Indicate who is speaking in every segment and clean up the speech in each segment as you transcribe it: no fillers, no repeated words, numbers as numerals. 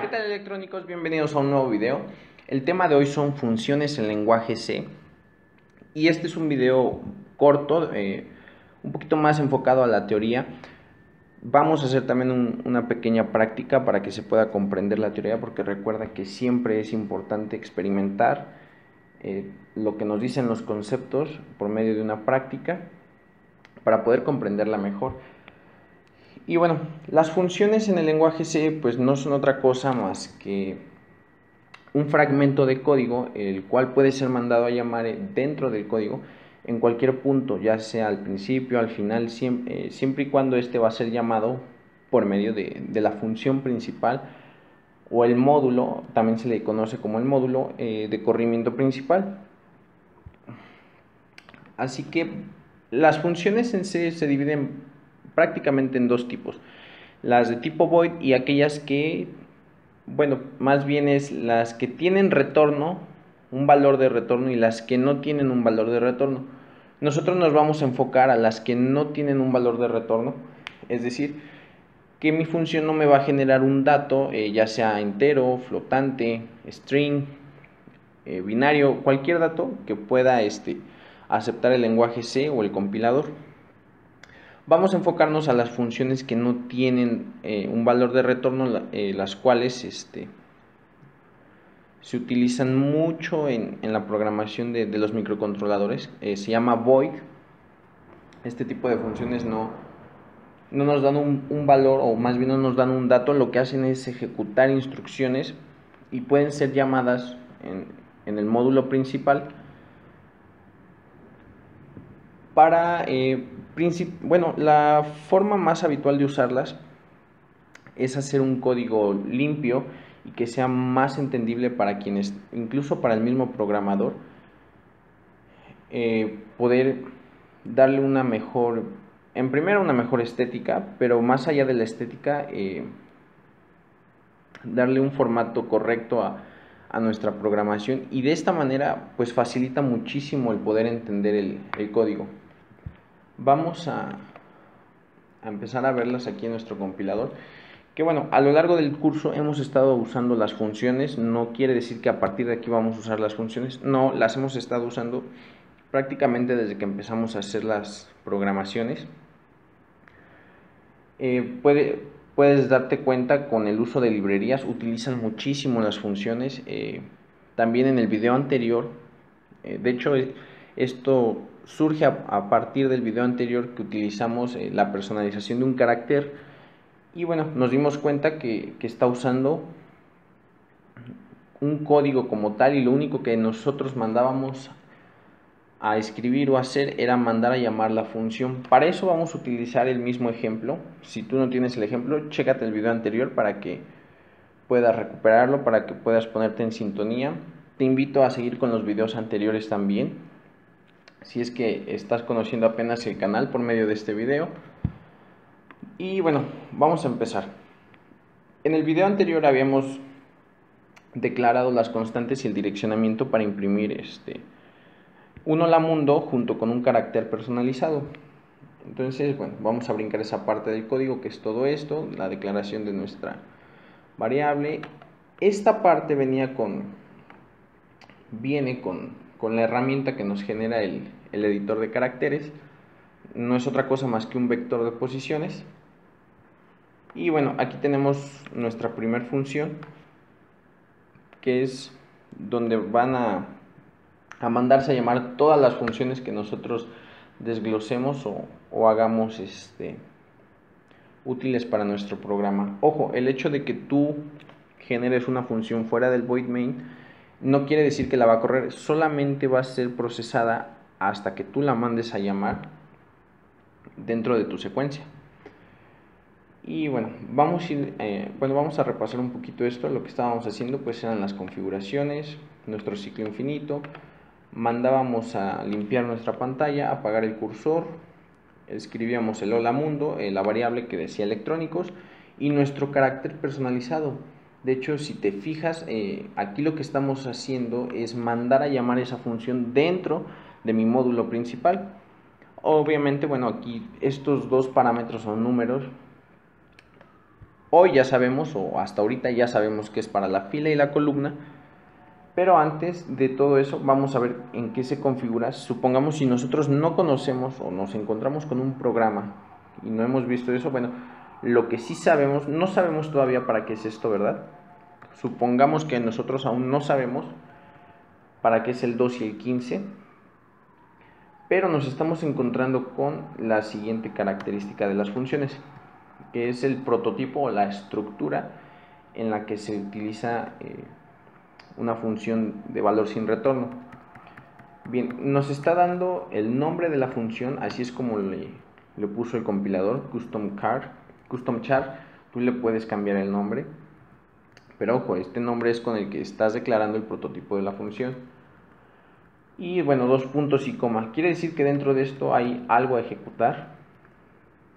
Speaker 1: ¿Qué tal, electrónicos? Bienvenidos a un nuevo video. El tema de hoy son funciones en lenguaje C. Y este es un video corto, un poquito más enfocado a la teoría. Vamos a hacer también una pequeña práctica para que se pueda comprender la teoría, porque recuerda que siempre es importante experimentar lo que nos dicen los conceptos por medio de una práctica para poder comprenderla mejor. Y bueno, las funciones en el lenguaje C pues no son otra cosa más que un fragmento de código, el cual puede ser mandado a llamar dentro del código en cualquier punto, ya sea al principio, al final, siempre y cuando este va a ser llamado por medio de la función principal o el módulo, también se le conoce como el módulo de corrimiento principal. Así que las funciones en C se dividen prácticamente en dos tipos: las de tipo void y aquellas que, bueno, más bien es las que tienen retorno, un valor de retorno, y las que no tienen un valor de retorno. Nosotros nos vamos a enfocar a las que no tienen un valor de retorno, es decir, que mi función no me va a generar un dato, ya sea entero, flotante, string, binario, cualquier dato que pueda aceptar el lenguaje C o el compilador. Vamos a enfocarnos a las funciones que no tienen un valor de retorno, las cuales se utilizan mucho en la programación de los microcontroladores. Se llama void. Este tipo de funciones no nos dan un valor, o más bien no nos dan un dato. Lo que hacen es ejecutar instrucciones y pueden ser llamadas en el módulo principal para, bueno, la forma más habitual de usarlas es hacer un código limpio y que sea más entendible para quienes, incluso para el mismo programador, poder darle una mejor, en primera una mejor estética, pero más allá de la estética, darle un formato correcto a nuestra programación, y de esta manera pues facilita muchísimo el poder entender el código. Vamos a empezar a verlas aquí en nuestro compilador. Que bueno, a lo largo del curso hemos estado usando las funciones. No quiere decir que a partir de aquí vamos a usar las funciones. No, las hemos estado usando prácticamente desde que empezamos a hacer las programaciones. Puedes darte cuenta con el uso de librerías, utilizan muchísimo las funciones. También en el video anterior, de hecho esto surge a partir del video anterior que utilizamos la personalización de un carácter, y bueno, nos dimos cuenta que está usando un código como tal, y lo único que nosotros mandábamos a escribir o hacer era mandar a llamar la función. Para eso vamos a utilizar el mismo ejemplo. Si tú no tienes el ejemplo, chécate el video anterior para que puedas recuperarlo, para que puedas ponerte en sintonía. Te invito a seguir con los videos anteriores también, si es que estás conociendo apenas el canal por medio de este video. Y bueno, vamos a empezar. En el video anterior habíamos declarado las constantes y el direccionamiento para imprimir un hola mundo junto con un carácter personalizado. Entonces, bueno, vamos a brincar esa parte del código que es todo esto, la declaración de nuestra variable. Esta parte viene con la herramienta que nos genera el editor de caracteres. No es otra cosa más que un vector de posiciones. Y bueno, aquí tenemos nuestra primera función, que es donde van a mandarse a llamar todas las funciones que nosotros desglosemos o hagamos útiles para nuestro programa. Ojo, el hecho de que tú generes una función fuera del void main no quiere decir que la va a correr, solamente va a ser procesada hasta que tú la mandes a llamar dentro de tu secuencia. Y bueno, vamos a repasar un poquito esto. Lo que estábamos haciendo pues eran las configuraciones, nuestro ciclo infinito. Mandábamos a limpiar nuestra pantalla, apagar el cursor, escribíamos el hola mundo, la variable que decía electrónicos, y nuestro carácter personalizado. De hecho, si te fijas, aquí lo que estamos haciendo es mandar a llamar esa función dentro de mi módulo principal. Obviamente, bueno, aquí estos dos parámetros son números, Hoy ya sabemos, o hasta ahorita ya sabemos que es para la fila y la columna, pero antes de todo eso vamos a ver en qué se configura. Supongamos si nosotros no conocemos o nos encontramos con un programa y no hemos visto eso, bueno, lo que sí sabemos, no sabemos todavía para qué es esto, ¿verdad? Supongamos que nosotros aún no sabemos para qué es el 2 y el 15, pero nos estamos encontrando con la siguiente característica de las funciones, que es el prototipo o la estructura en la que se utiliza una función de valor sin retorno. Bien, nos está dando el nombre de la función, así es como le puso el compilador, custom char. Tú le puedes cambiar el nombre, pero ojo, este nombre es con el que estás declarando el prototipo de la función. Y bueno, dos puntos y coma, quiere decir que dentro de esto hay algo a ejecutar.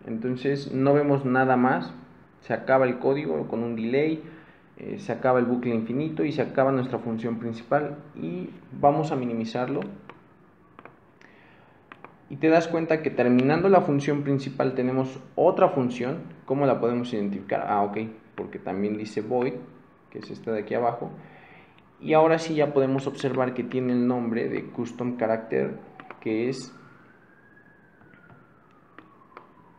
Speaker 1: Entonces no vemos nada más, se acaba el código con un delay, se acaba el bucle infinito y se acaba nuestra función principal. Y vamos a minimizarlo y te das cuenta que terminando la función principal tenemos otra función. ¿Cómo la podemos identificar? Ok, porque también dice void, que es esta de aquí abajo. Y ahora sí ya podemos observar que tiene el nombre de custom character, que es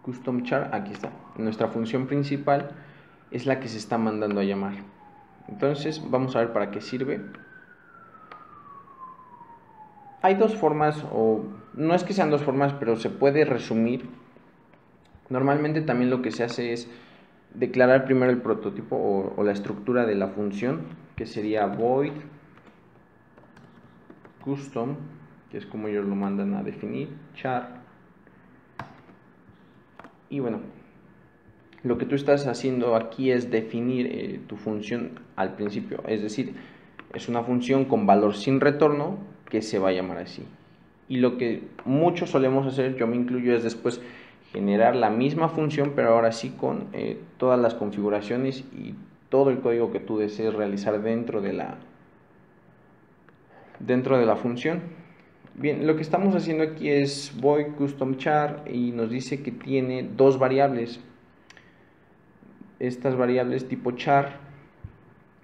Speaker 1: custom char. Aquí está, nuestra función principal es la que se está mandando a llamar. Entonces vamos a ver para qué sirve. Hay dos formas, o no es que sean dos formas, pero se puede resumir. Normalmente también lo que se hace es declarar primero el prototipo o la estructura de la función, que sería void custom, que es como ellos lo mandan a definir, char. Y bueno, lo que tú estás haciendo aquí es definir tu función al principio, es decir, es una función con valor sin retorno que se va a llamar así. Y lo que muchos solemos hacer, yo me incluyo, es después generar la misma función, pero ahora sí con todas las configuraciones y todo el código que tú desees realizar dentro de la función. Bien, lo que estamos haciendo aquí es void custom char y nos dice que tiene dos variables. Estas variables tipo char,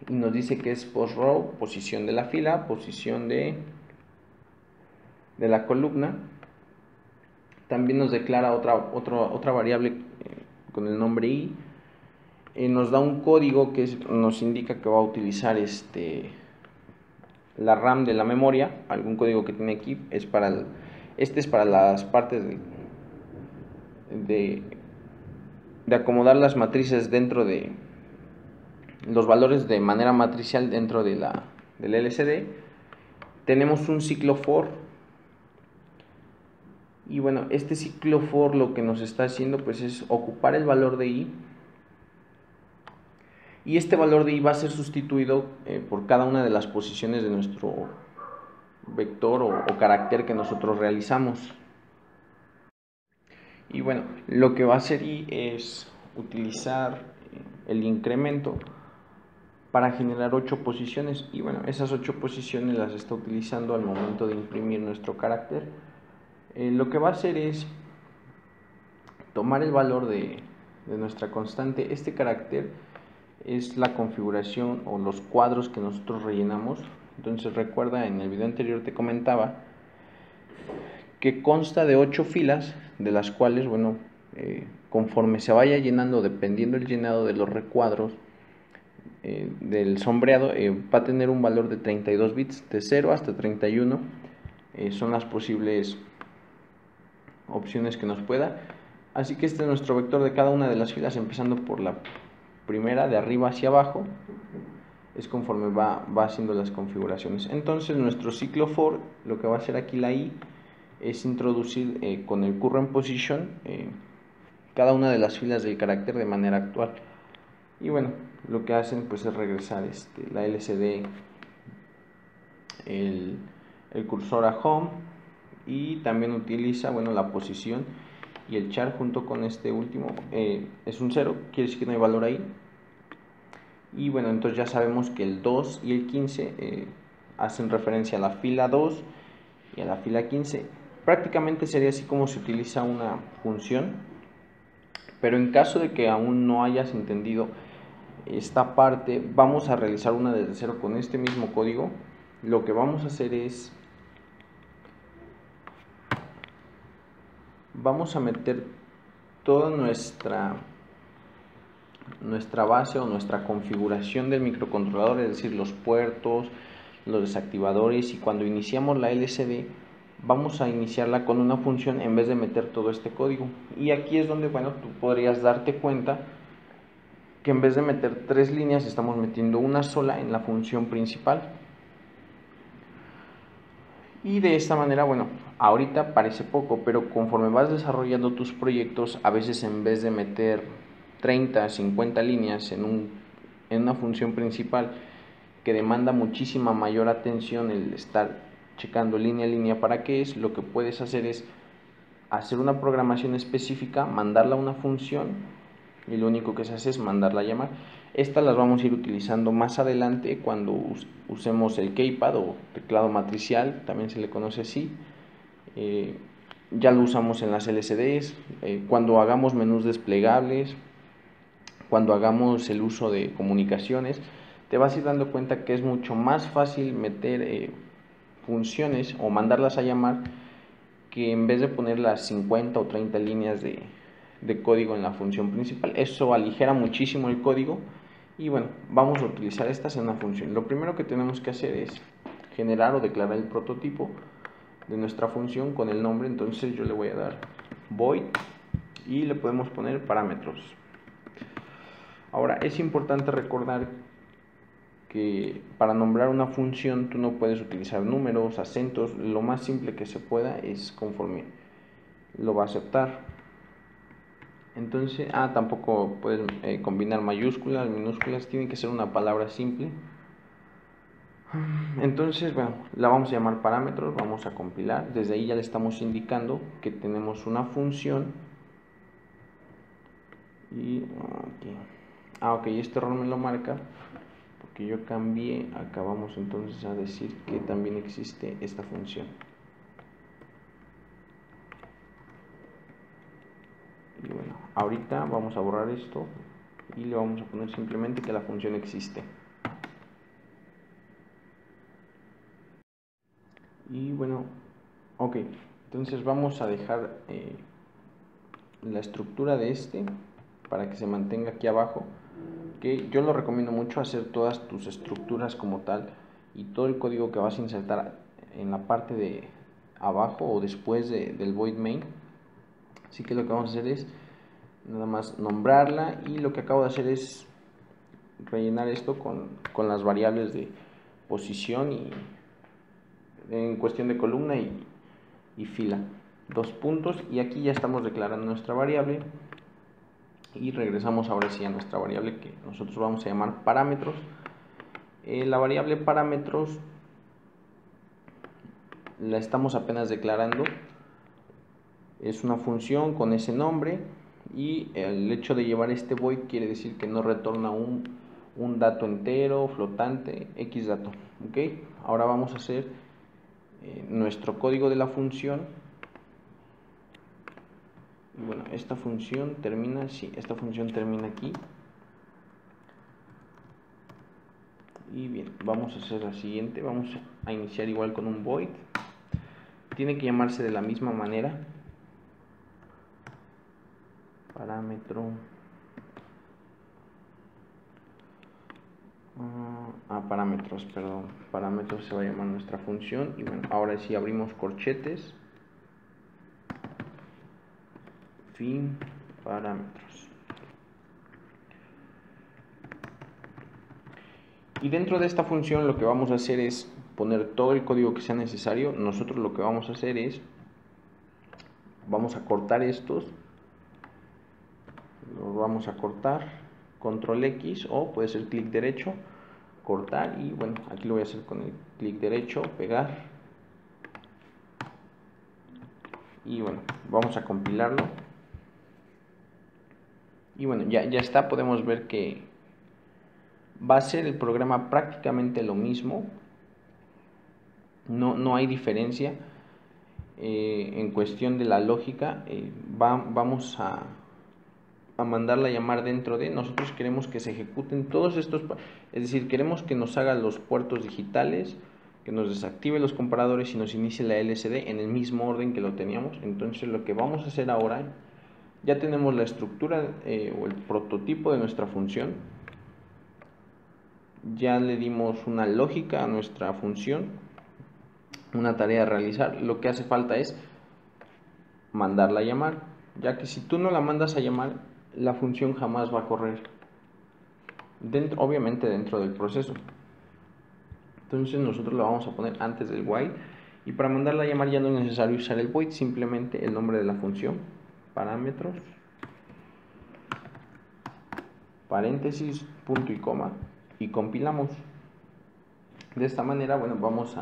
Speaker 1: y nos dice que es post row, posición de la fila, posición de la columna. También nos declara otra variable con el nombre i. Nos da un código que nos indica que va a utilizar la RAM de la memoria, algún código que tiene aquí. Este es para las partes de acomodar las matrices dentro de los valores de manera matricial dentro del LCD. Tenemos un ciclo for. Y bueno, este ciclo for lo que nos está haciendo pues es ocupar el valor de i, y este valor de i va a ser sustituido por cada una de las posiciones de nuestro vector o carácter que nosotros realizamos. Y bueno, lo que va a hacer i es utilizar el incremento para generar 8 posiciones, y bueno, esas 8 posiciones las está utilizando al momento de imprimir nuestro carácter. Lo que va a hacer es tomar el valor de nuestra constante. Este carácter es la configuración o los cuadros que nosotros rellenamos. Entonces recuerda, en el video anterior te comentaba que consta de 8 filas, de las cuales, bueno, conforme se vaya llenando, dependiendo del llenado de los recuadros del sombreado, va a tener un valor de 32 bits, de 0 hasta 31. Son las posibles opciones que nos pueda. Así que este es nuestro vector de cada una de las filas, empezando por la primera, de arriba hacia abajo, es conforme va haciendo las configuraciones. Entonces nuestro ciclo for, lo que va a hacer aquí la i, es introducir con el current position cada una de las filas del carácter de manera actual. Y bueno, lo que hacen pues es regresar la LCD, el cursor a home, y también utiliza, bueno, la posición y el char junto con este último es un 0, quiere decir que no hay valor ahí. Y bueno, entonces ya sabemos que el 2 y el 15 hacen referencia a la fila 2 y a la fila 15. Prácticamente sería así como se utiliza una función. Pero en caso de que aún no hayas entendido esta parte, vamos a realizar una desde cero con este mismo código. Lo que vamos a hacer es, vamos a meter toda nuestra base o nuestra configuración del microcontrolador, es decir, los puertos, los desactivadores, y cuando iniciamos la LCD vamos a iniciarla con una función en vez de meter todo este código. Y aquí es donde, bueno, tú podrías darte cuenta que en vez de meter 3 líneas estamos metiendo una sola en la función principal. Y de esta manera, bueno, ahorita parece poco, pero conforme vas desarrollando tus proyectos, a veces en vez de meter 30, 50 líneas en una función principal que demanda muchísima mayor atención el estar checando línea a línea para qué es, lo que puedes hacer es hacer una programación específica, mandarla a una función y lo único que se hace es mandarla a llamar. Estas las vamos a ir utilizando más adelante cuando usemos el keypad o teclado matricial, también se le conoce así. Ya lo usamos en las LCDs, cuando hagamos menús desplegables, cuando hagamos el uso de comunicaciones, te vas a ir dando cuenta que es mucho más fácil meter funciones o mandarlas a llamar, que en vez de poner las 50 o 30 líneas de código en la función principal. Eso aligera muchísimo el código y bueno, vamos a utilizar estas en una función. Lo primero que tenemos que hacer es generar o declarar el prototipo de nuestra función con el nombre. Entonces yo le voy a dar void y le podemos poner parámetros. Ahora es importante recordar que para nombrar una función tú no puedes utilizar números, acentos, lo más simple que se pueda es conforme lo va a aceptar. Entonces, tampoco puedes combinar mayúsculas, minúsculas, tiene que ser una palabra simple. Entonces, bueno, la vamos a llamar parámetros, vamos a compilar. Desde ahí ya le estamos indicando que tenemos una función. Y ok, este error me lo marca porque yo cambié. Acá vamos entonces a decir que también existe esta función. Y bueno, ahorita vamos a borrar esto y le vamos a poner simplemente que la función existe. Y bueno, ok, entonces vamos a dejar la estructura de este para que se mantenga aquí abajo, que yo lo recomiendo mucho hacer todas tus estructuras como tal y todo el código que vas a insertar en la parte de abajo o después del void main. Así que lo que vamos a hacer es nada más nombrarla, y lo que acabo de hacer es rellenar esto con las variables de posición y en cuestión de columna y fila, 2 puntos, y aquí ya estamos declarando nuestra variable. Y regresamos ahora sí a nuestra variable que nosotros vamos a llamar parámetros. La variable parámetros la estamos apenas declarando, es una función con ese nombre, y el hecho de llevar este void quiere decir que no retorna un dato entero, flotante, x dato. ¿Ok? Ahora vamos a hacer nuestro código de la función. Y bueno, esta función termina, sí, esta función termina aquí. Y bien, vamos a hacer la siguiente, vamos a iniciar igual con un void. Tiene que llamarse de la misma manera. Parámetro. Parámetros, perdón. Parámetros se va a llamar nuestra función. Y bueno, ahora sí abrimos corchetes. Fin, parámetros. Y dentro de esta función lo que vamos a hacer es poner todo el código que sea necesario. Nosotros lo que vamos a hacer es, vamos a cortar estos. Los vamos a cortar. Control X o puede ser clic derecho. Cortar, y bueno, aquí lo voy a hacer con el clic derecho, pegar. Y bueno, vamos a compilarlo. Y bueno, ya está, podemos ver que va a ser el programa prácticamente lo mismo. No hay diferencia en cuestión de la lógica. Vamos a a mandarla a llamar dentro de, nosotros queremos que se ejecuten todos estos, es decir, queremos que nos haga los puertos digitales, que nos desactive los comparadores y nos inicie la LCD en el mismo orden que lo teníamos. Entonces lo que vamos a hacer ahora, ya tenemos la estructura o el prototipo de nuestra función, ya le dimos una lógica a nuestra función, una tarea a realizar. Lo que hace falta es mandarla a llamar, ya que si tú no la mandas a llamar, la función jamás va a correr, obviamente dentro del proceso. Entonces nosotros lo vamos a poner antes del while, y para mandarla a llamar ya no es necesario usar el void, simplemente el nombre de la función, parámetros, paréntesis, punto y coma, y compilamos. De esta manera, bueno, vamos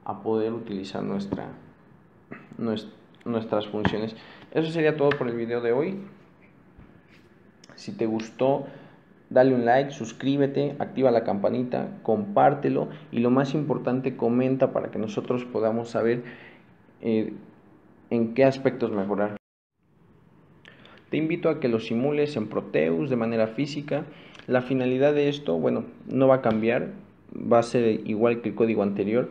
Speaker 1: a poder utilizar nuestras funciones. Eso sería todo por el video de hoy. Si te gustó, dale un like, suscríbete, activa la campanita, compártelo y lo más importante, comenta para que nosotros podamos saber en qué aspectos mejorar. Te invito a que lo simules en Proteus de manera física. La finalidad de esto, bueno, no va a cambiar, va a ser igual que el código anterior.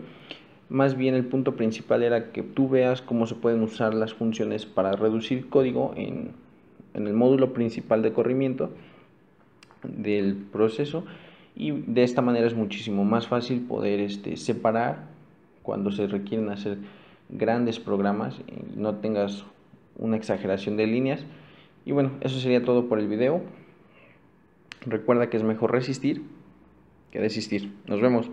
Speaker 1: Más bien el punto principal era que tú veas cómo se pueden usar las funciones para reducir código en el módulo principal de corrimiento del proceso, y de esta manera es muchísimo más fácil poder separar cuando se requieren hacer grandes programas y no tengas una exageración de líneas. Y bueno, eso sería todo por el video. Recuerda que es mejor resistir que desistir. Nos vemos.